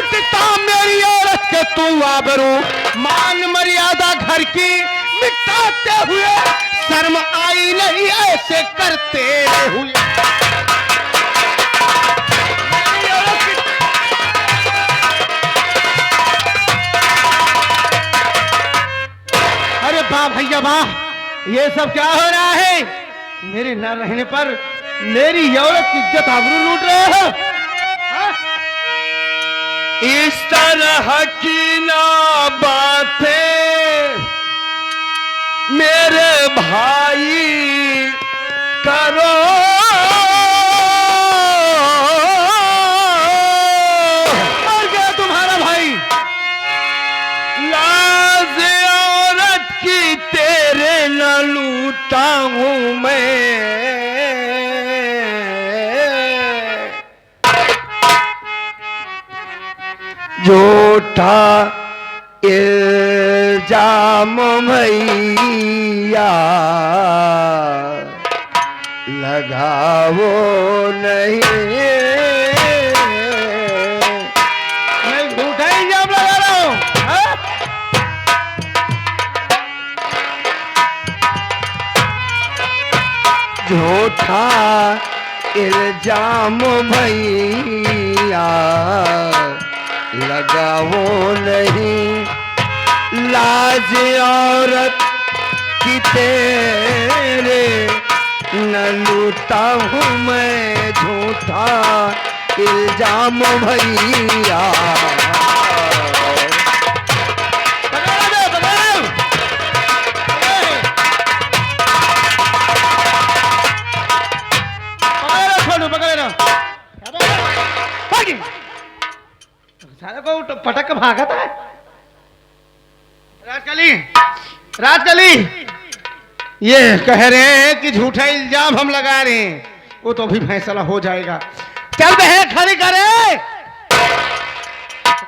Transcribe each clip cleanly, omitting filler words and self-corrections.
लूटता मेरी औरत के तू आबरू, मान मर्यादा घर की मिटाते हुए, शर्म आई नहीं ऐसे करते हुए। अरे वाह भैया वाह, ये सब क्या हो रहा है? मेरे न रहने पर मेरी औरत की इज्जत आबरू लूट रहे हो। इस तरह की ना बातें मेरे भाई करो, और क्या तुम्हारा भाई? लाज औरत की तेरे न लूटा हूं मैं, झूठा इल्जाम भैया लगाओ नहीं, मैं झूठा इल्जाम लगा रहा हूं। झूठा इल्जाम भैया लगाओ नहीं, लाज औरत की तेरे न लूटा हूं मैं, झूठा इल्जाम भैया। सारे को पटक भागा था। राजकली, राजकली, ये कह रहे हैं कि झूठा इल्जाम हम लगा रहे हैं, वो तो अभी फैसला हो जाएगा। चल बहे खड़ी करे,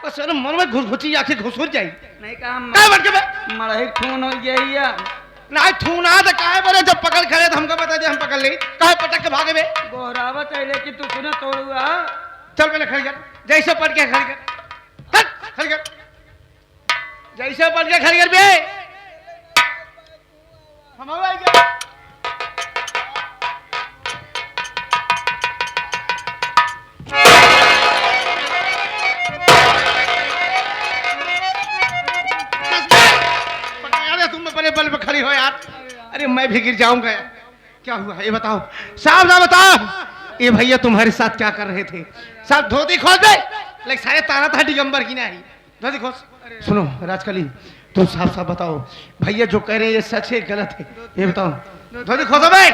सर मन में घुसघुसी आंखें घुसुर जाई। नहीं कहा मरही खून हो गया ना थू ना तो काहे बोले, जब पकड़ खड़े तो हमको बता दे, हम पकड़ ले। काहे पटक के भागे बे? गोहरावत है कि तू सुना तोड़ुआ। चल पहले खड़ी कर, जैसे पड़ के खड़ी कर, खड़ी कर, जैसे पड़ के खड़ी कर बे। हम आ गए। तुम अपने बल पे खड़ी हो यार। अरे मैं भी गिर जाऊंगा यार। क्या हुआ ये बताओ, साहब ना बताओ। ये भैया तुम्हारे साथ क्या कर रहे थे? साहब धोती खोल दे, लेकिन सारे तारा था दिगंबर की नहीं। धोती खोल। सुनो राजकली, तुम साफ साफ बताओ, भैया जो कह रहे हैं ये सच है गलत है, ये बताओ। धोती खोलो भाई।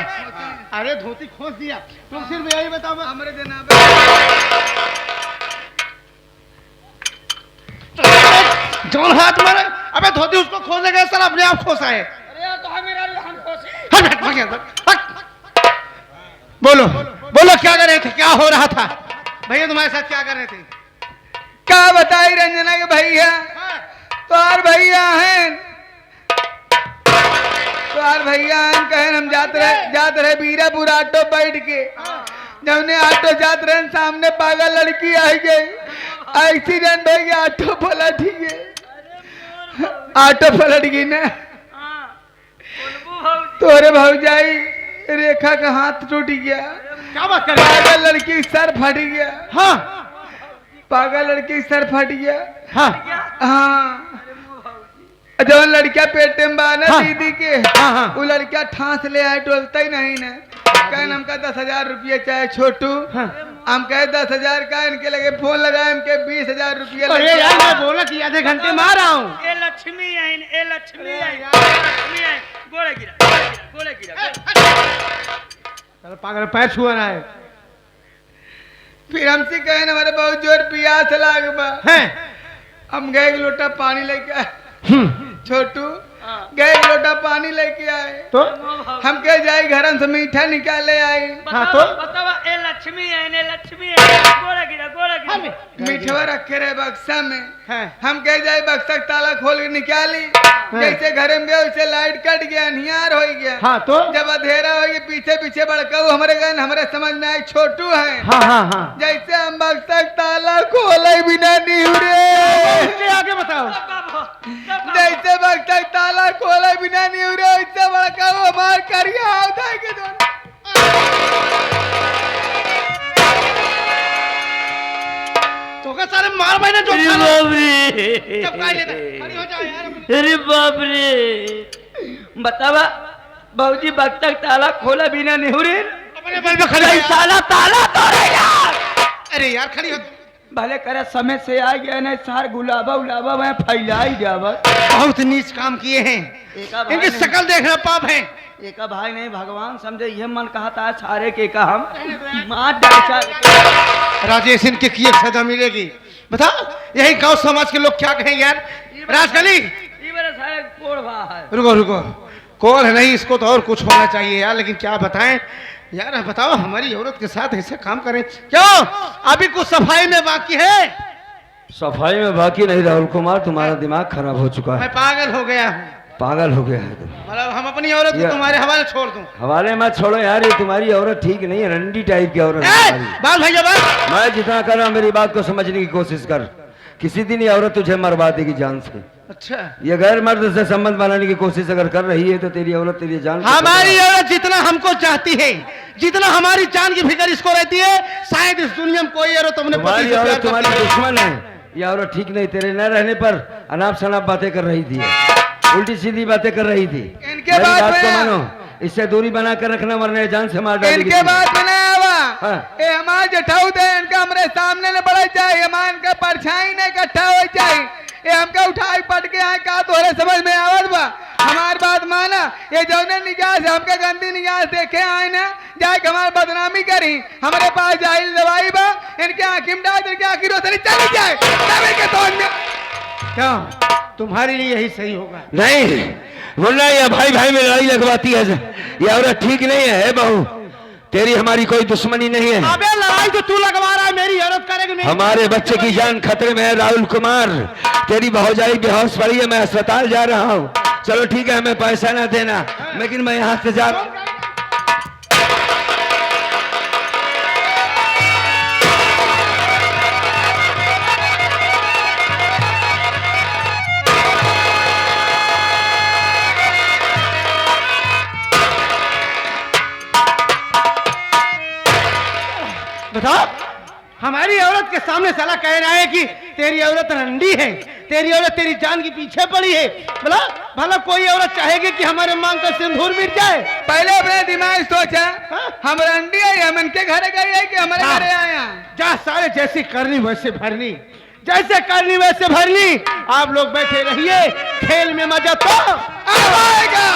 अरे धोती खोल दिया, तुम सिर्फ यही बताओ। हमारे जनाब जौन हाथ मारे, अबे धोती उसको खोलने गए सर, अपने आप खोसा है। अरे तो मेरा हम खोसे। बोलो बोलो, क्या कर रहे थे, क्या हो रहा था? भैया तुम्हारे साथ क्या कर रहे थे? क्या बताई रंजना के भैया? तोहार भैया हैं, तोहार भैया हैं, कहें हम जाते रहे बीरापुर ऑटो बैठ के। जब ने ऑटो जाते रहे, सामने पागल लड़की आई गई, एक्सीडेंट हो गया, ऑटो पलट गई। ऑटो पलट गई ना, तोरे भौजाई रेखा का हाथ टूट गया। क्या बात कर रहे? पागल लड़की सर फट गया। हाँ पागल लड़की सर फट गया। हाँ हाँ, जो लड़किया पेटे में बा ना हाँ, दीदी के, हाँ, हाँ, वो लड़किया ठांस ले आए, टोलता ही नहीं ना। कहन हमका 10,000 रुपया चाहे छोटू। हाँ। हम कहे 10,000 का, इनके लगे फोन लगाए, इनके 20,000 रुपया। अरे यार मैं बोला कि आधे घंटे में आ रहा हूँ। ए लक्ष्मी आई, ए लक्ष्मी आई, गोले गिरा, गोले गिरा। चलो पागल पैर छुआ रहा है। फिर हमसे कहे हमारे बहुत जोर प्यास लाग बा। हम गए एक लोटा पानी लेके आए। छोटू गए एक लोटा पानी लेके आए तो हम कह जाए घर से मीठा निकाले आए हाँ, तो? बतावा ए लक्ष्मी है ने लक्ष्मी है गोड़ा गिरा मीठवा रखे रहे बक्सा में हाँ। हम कह जाए बक्सा का ताला खोल के निकाली जैसे घर में गए वैसे लाइट कट गया निहार हो गया हाँ, तो जब अंधेरा हो गया पीछे पीछे बड़का हमारे गन हमारे समझ में आए छोटू है हाँ हाँ हाँ जैसे हम बक्सा का ताला खोले बिना निहुरे इसके आगे बताओ। जैसे बक्सा का ताला खोले बिना निहुरे वैसे बड़का हमार कर गया उठाए के दोनों तो का सारे मार भाई ने जो अरे खा बाप लो। चुप कर रे लेता खड़ी हो जाओ यार। अरे बाप रे बतावा बाबूजी बक्सा का ताला खोला बिना निहुरे अपने बल पे खड़ी हो यार। साला ताला तोड़े यार अरे यार खड़ी हो। भले करे समय से आ गया ना सार गुलाबा उलाबा मैं फैलाई जावा बहुत नीच काम किए हैं एका भाई इनकी नहीं। शकल देखना पाप है। एका भाई नहीं भगवान समझे ये मन कहा था सारे के का हम मार डाचा राजेश इनके की एक सजा मिलेगी। बता यही गांव समाज के लोग क्या कहें यार। राजकली रुको रुको कौन है नहीं इसको तो और कुछ होना चाहिए यार लेकिन क्या बताएं यार। बताओ हमारी औरत के साथ ऐसे काम करें क्यों? अभी कुछ सफाई में बाकी है। सफाई में बाकी नहीं राहुल कुमार तुम्हारा दिमाग खराब हो चुका मैं है पागल हो गया हूँ। पागल हो गया है तुम मतलब हम अपनी औरत को तुम्हारे हवाले छोड़ दूं। हवाले मत छोड़ो यार ये तुम्हारी औरत ठीक नहीं है रंडी टाइप की औरत है तुम्हारी। बाल भैया बाल मैं जितना कर रहा हूं मेरी बात को समझने की कोशिश कर किसी दिन ये औरत तुझे मरवा देगी जान से। अच्छा ये गैर मर्द से संबंध बनाने की कोशिश अगर कर रही है तो तेरी औरत तेरी जान को हमारी खतरा है। औरत जितना हमको चाहती है जितना हमारी जान की फिक्र इसको रहती है शायद इस दुनिया में कोई औरत अपने पति तुम्हारी से प्यार औरत तुम्हारी करती है। दुश्मन है। ये औरत ठीक नहीं तेरे न रहने पर अनाप शनाप बातें कर रही थी उल्टी सीधी बातें कर रही थी। इनके मेरी बात बात को में- मानो इससे दूरी बना कर रखना वरना जान से मार डालेगी इनके तुम्हें। बाद में नहीं आवा हाँ। ये हमारे जठाऊ थे इनका हमारे सामने न बढ़ा जाए हमारे इनका परछाई न इकट्ठा हो जाए ये हमका उठाई पट के आए का तोरे समझ में आवत बा हमारी बात माना ये जौने निगाह से हमका गंदी निगाह से देखे आए ना जाके हमारी बदनामी करी हमारे पास जाहिल दवाई बा इनके आँखी में डाल इनके आँखी रोशनी चली जाए तब इनके समझ में क्या तुम्हारे लिए यही सही होगा। नहीं वरना ये भाई भाई में लड़ाई लगवाती है ये औरत ठीक नहीं है बहू तेरी हमारी कोई दुश्मनी नहीं है। अबे लड़ाई तो तू लगवा रहा है मेरी औरत करेगी मेरी। हमारे बच्चे की जान खतरे में है राहुल कुमार तेरी भौजाई बेहोश पड़ी है मैं अस्पताल जा रहा हूँ। चलो ठीक है हमें पैसा ना देना लेकिन मैं यहाँ से जा बताओ हमारी औरत के सामने साला कह रहा है कि तेरी औरत रंडी है तेरी औरत तेरी जान के पीछे पड़ी है। बोला भला कोई औरत चाहेगी कि हमारे मांग का सिंदूर मिट जाए। पहले अपने दिमाग सोचा हम रंडी है हम इनके घर गए हैं कि हमारे हाँ। घरे आए हैं जा सारे जैसी करनी वैसे भरनी जैसे करनी वैसे भरनी। आप लोग बैठे रहिए खेल में मजा तो आएगा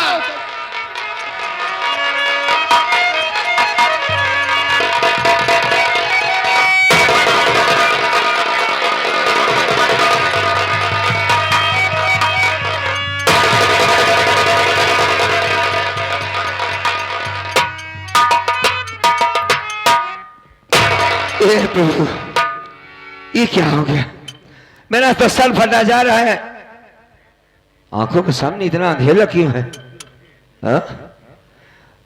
प्रभु ये क्या हो गया मेरा तो सर फटा जा रहा है आंखों के सामने इतना अंधेरा क्यों है हा?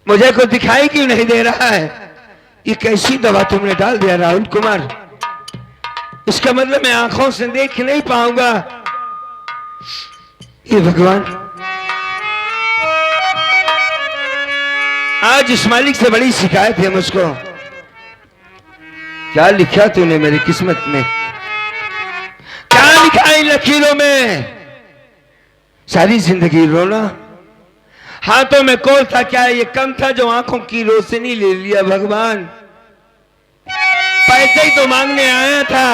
मुझे कुछ दिखाई क्यों नहीं दे रहा है। ये कैसी दवा तुमने डाल दिया राहुल कुमार इसका मतलब मैं आंखों से देख नहीं पाऊंगा। ये भगवान आज इस मालिक से बड़ी शिकायत है मुझको। क्या लिखा तूने मेरी किस्मत में क्या लिखा इन लकीरों में सारी जिंदगी रोना हाथों में कोल था क्या ये कम था जो आंखों की रोशनी ले लिया। भगवान पैसे ही तो मांगने आया था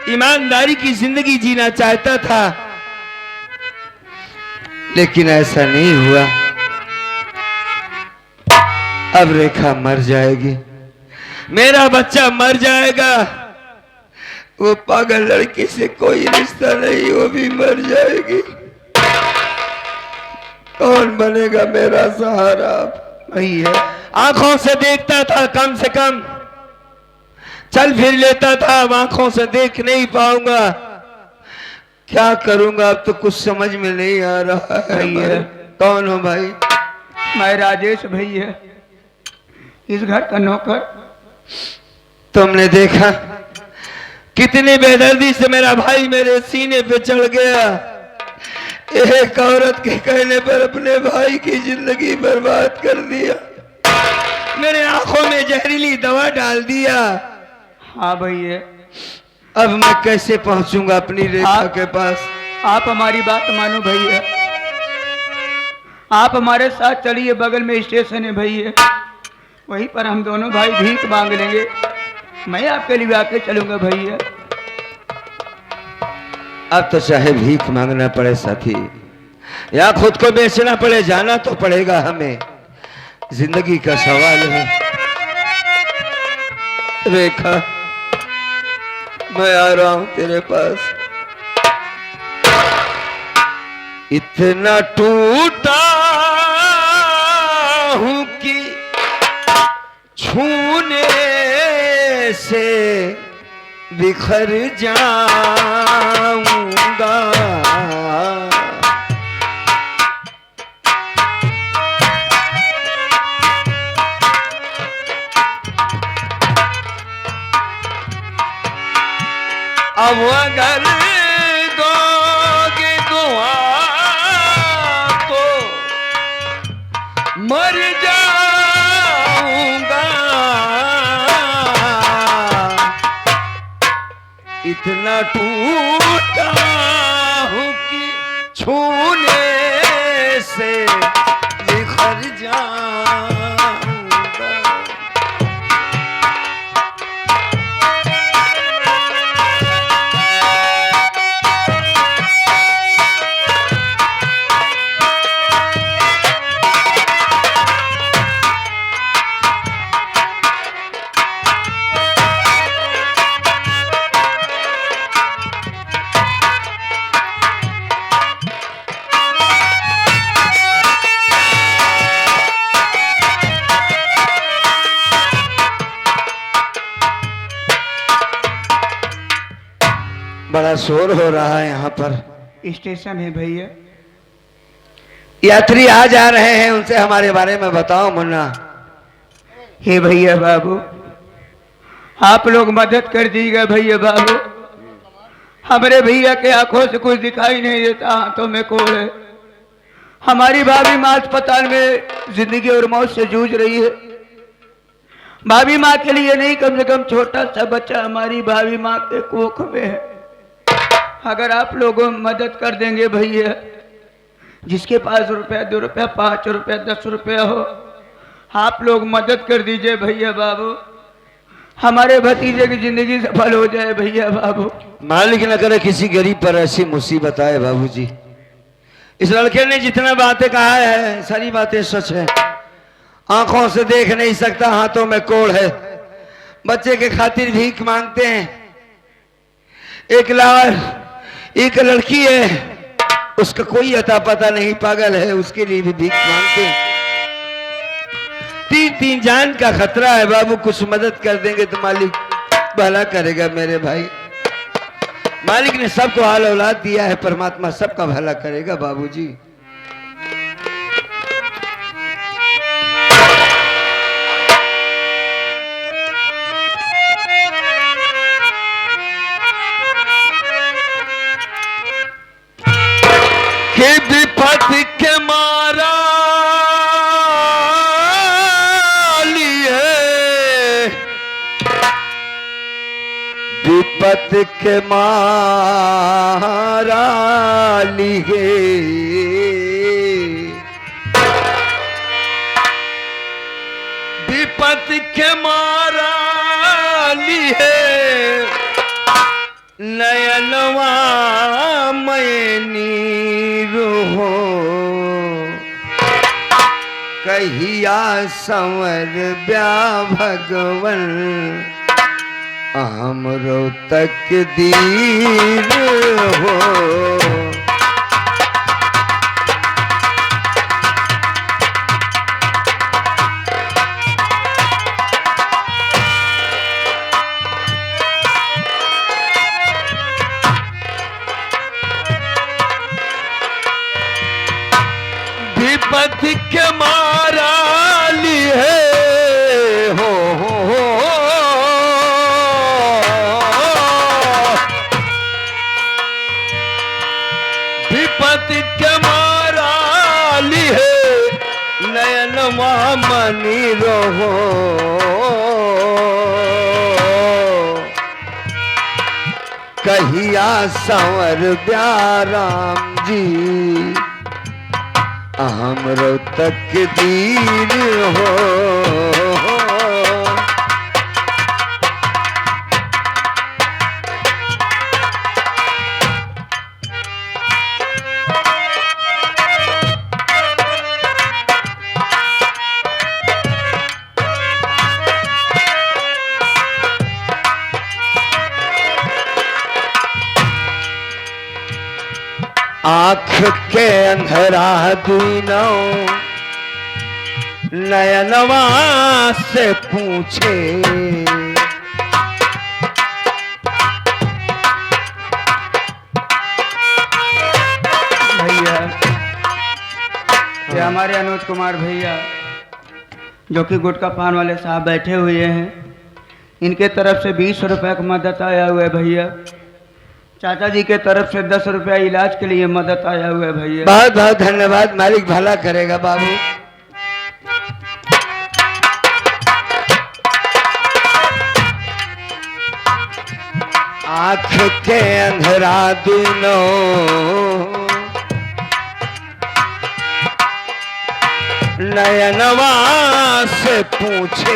ईमानदारी की जिंदगी जीना चाहता था लेकिन ऐसा नहीं हुआ। अब रेखा मर जाएगी मेरा बच्चा मर जाएगा वो पागल लड़की से कोई रिश्ता नहीं वो भी मर जाएगी। कौन बनेगा मेरा सहारा? भैया आंखों से देखता था कम से कम, चल फिर लेता था, अब आंखों से देख नहीं पाऊंगा। क्या करूंगा अब तो कुछ समझ में नहीं आ रहा है। भैया कौन हो भाई? मैं राजेश भैया, इस घर का नौकर। तुमने देखा कितनी बेदर्दी से मेरा भाई मेरे सीने पे चढ़ गया। एक औरत के कहने पर अपने भाई की जिंदगी बर्बाद कर दिया, मेरे आंखों में जहरीली दवा डाल दिया। हाँ भैया, अब मैं कैसे पहुंचूंगा अपनी रेखा के पास? आप हमारी बात मानो भैया, आप हमारे साथ चलिए, बगल में स्टेशन है भैया, वहीं पर हम दोनों भाई भीख मांग लेंगे। मैं आपके लिए आके चलूंगा भैया। अब तो चाहे भीख मांगना पड़े साथी, या खुद को बेचना पड़े, जाना तो पड़ेगा हमें, जिंदगी का सवाल है। रेखा, मैं आ रहा हूं तेरे पास। इतना टूटा हूं कि छूने से बिखर जाऊंगा। अब अगर दोगे दुआ तो मर जाऊंगा। इतना टूटा हूं कि छूने से बिखर जाऊंगा। बड़ा शोर हो रहा है यहाँ पर। स्टेशन है भैया। यात्री आ जा रहे हैं, उनसे हमारे बारे में बताओ मुन्ना। हे भैया बाबू, आप लोग मदद कर दीजिएगा भैया बाबू। हमारे भैया के आंखों से कुछ दिखाई नहीं देता, हाथों में कोड़ है। हमारी भाभी माँ अस्पताल में जिंदगी और मौत से जूझ रही है। भाभी माँ के लिए नहीं, कम से कम छोटा सा बच्चा हमारी भाभी माँ के कोख में है। अगर आप लोगों मदद कर देंगे भैया, जिसके पास रुपया 2 रुपया 5 रुपया 10 रुपया हो, आप लोग मदद कर दीजिए भैया बाबू। हमारे भतीजे की जिंदगी सफल हो जाए भैया बाबू। मालिक न करे किसी गरीब पर ऐसी मुसीबत आए बाबूजी। इस लड़के ने जितना बातें कहा है सारी बातें सच है। आंखों से देख नहीं सकता, हाथों में कोड़ है, बच्चे के खातिर भीख मांगते हैं। एक एक लड़की है, उसका कोई अता पता नहीं, पागल है, उसके लिए भी भीख मांगते हैं। 3 जान का खतरा है बाबू, कुछ मदद कर देंगे तो मालिक भला करेगा मेरे भाई। मालिक ने सबको हाल औलाद दिया है, परमात्मा सबका भला करेगा बाबूजी। कि विपद के मारा लिए, विपद के मारा लिए, विपद के मारा लिए, नयनवा मैनी हो कहिया संवर ब्या भगवन, हमरो तकदीर हो। विपत्ति के मारा ली है हो विपत्ति के मारा ली है नयन मनी रहो कहिया संवर ब्याराम जी हमरो तकदीर हो आँख के अंधरा दुनो नयनवा से पूछे भैया ये हमारे अनुज कुमार भैया जो कि गुटखा पान वाले साहब बैठे हुए हैं, इनके तरफ से 20 रुपए का मदद आया हुआ है भैया। चाचा जी के तरफ से 10 रुपया इलाज के लिए मदद आया हुआ है भैया। बहुत बहुत धन्यवाद, मालिक भला करेगा बाबू। आँख के अंधरा दुनो नयनवा से पूछे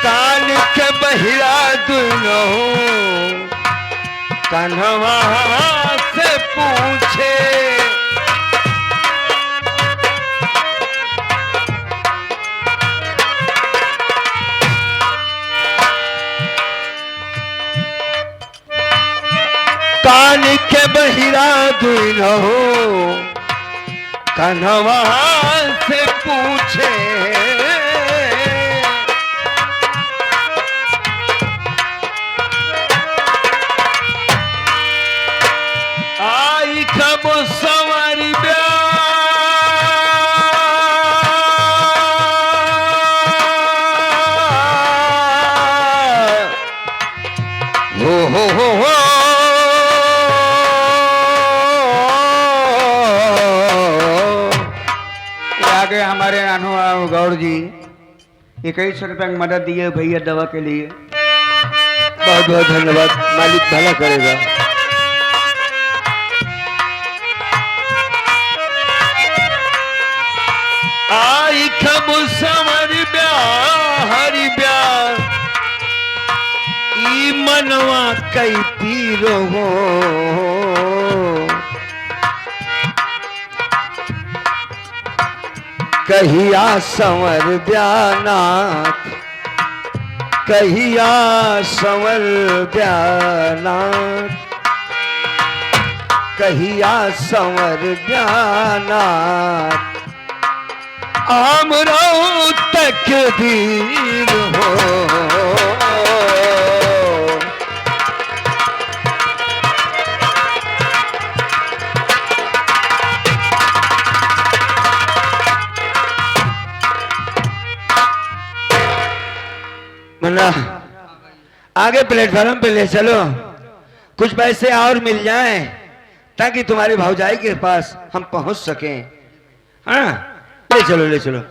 कान के बहिरा दुनो कन्हवा से पूछे कान के बहिरा दुनो कन्हवा से पूछे आई कब सवार हो आगे हमारे अनु गौर जी 21 रुपए की मदद दिए भैया दवा के लिए। बहुत बहुत धन्यवाद, मालिक भला करेगा। आई खब समर हरि ब्याह ई मनवा कई पीरो हो कहिया संवर ब्यानाथ कहिया संवर ब्यानाथ कहिया संवर ब्यानाथ आमरो तकदीर हो मना आगे प्लेटफार्म पे ले चलो, कुछ पैसे और मिल जाएं ताकि तुम्हारे भौजाई के पास हम पहुंच सकें। हाँ ले चलो ले चलो।